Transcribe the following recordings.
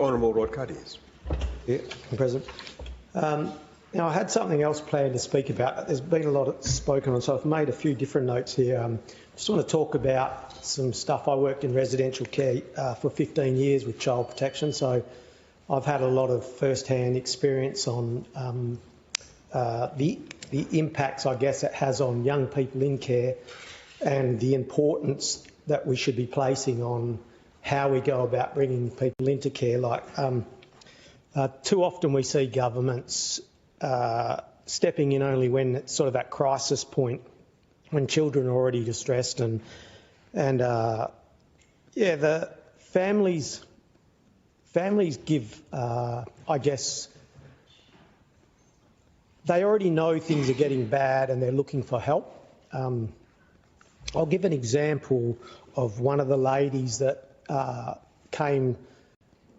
Honourable Rod Caddies. Yeah, Mr. President. Now, I had something else planned to speak about. There's been a lot spoken on, so I've made a few different notes here. Just want to talk about some stuff. I worked in residential care for 15 years with child protection, so I've had a lot of first-hand experience on the impacts, I guess, it has on young people in care and the importance that we should be placing on how we go about bringing people into care. Like, too often we see governments stepping in only when it's sort of that crisis point, when children are already distressed, and yeah, the families give, I guess, they already know things are getting bad and they're looking for help. I'll give an example of one of the ladies that came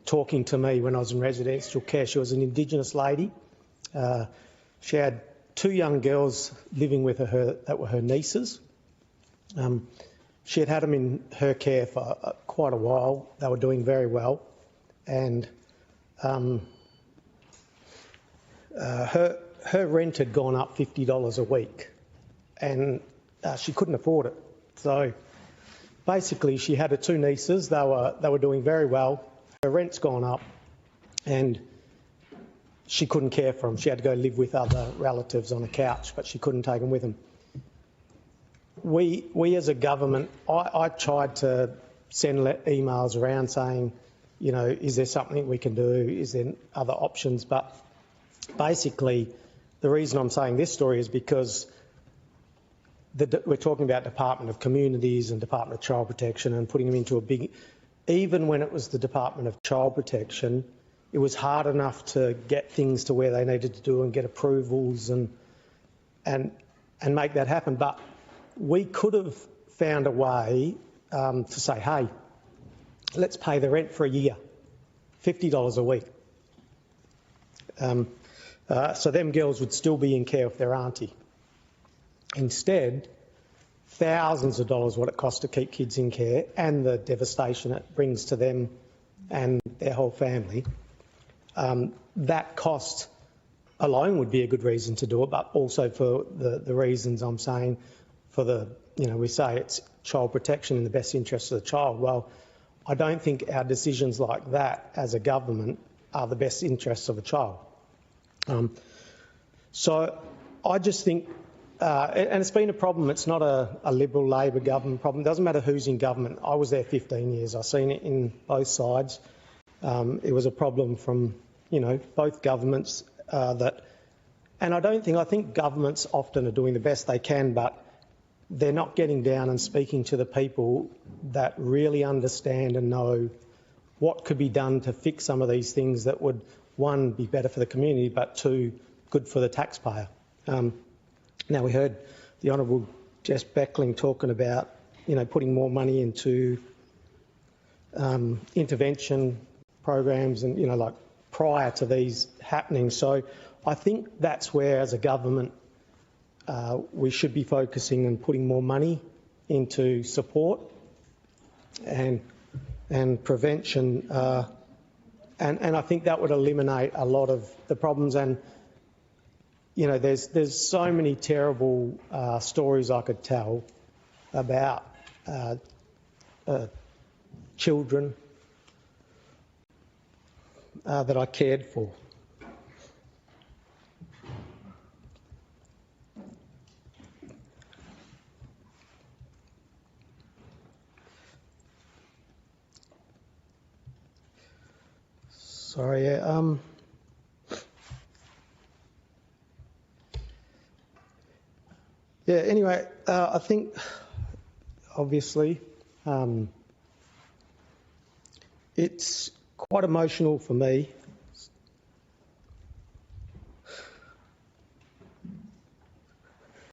talking to me when I was in residential care. She was an Indigenous lady. She had 2 young girls living with her that were her nieces. She had had them in her care for quite a while. They were doing very well, and her rent had gone up $50 a week, and she couldn't afford it. So basically, she had her 2 nieces. They were doing very well. Her rent's gone up, and she couldn't care for them. She had to go live with other relatives on a couch, but she couldn't take them with them. We as a government, I tried to send emails around saying, you know, is there something we can do? Is there other options? But basically, the reason I'm saying this story is because we're talking about Department of Communities and Department of Child Protection and putting them into a big... Even when it was the Department of Child Protection, it was hard enough to get things to where they needed to do and get approvals and make that happen. But we could have found a way to say, hey, let's pay the rent for a year, $50 a week. So them girls would still be in care with their auntie. Instead, thousands of dollars what it costs to keep kids in care and the devastation it brings to them and their whole family. That cost alone would be a good reason to do it, but also for the reasons I'm saying, for the, you know, we say it's child protection in the best interest of the child. Well, I don't think our decisions like that as a government are the best interests of a child. So I just think, and it's been a problem, it's not a Liberal Labor government problem. It doesn't matter who's in government. I was there 15 years. I've seen it in both sides. It was a problem from, you know, both governments and I think governments often are doing the best they can, but they're not getting down and speaking to the people that really understand and know what could be done to fix some of these things that would, 1, be better for the community, but 2, good for the taxpayer. Now, we heard the Honourable Jess Beckling talking about, you know, putting more money into intervention programs and, you know, like prior to these happening. So I think that's where, as a government, we should be focusing and putting more money into support and prevention, and I think that would eliminate a lot of the problems. And you know, there's so many terrible stories I could tell about children that I cared for. Sorry, yeah. Yeah, anyway, I think, obviously, it's quite emotional for me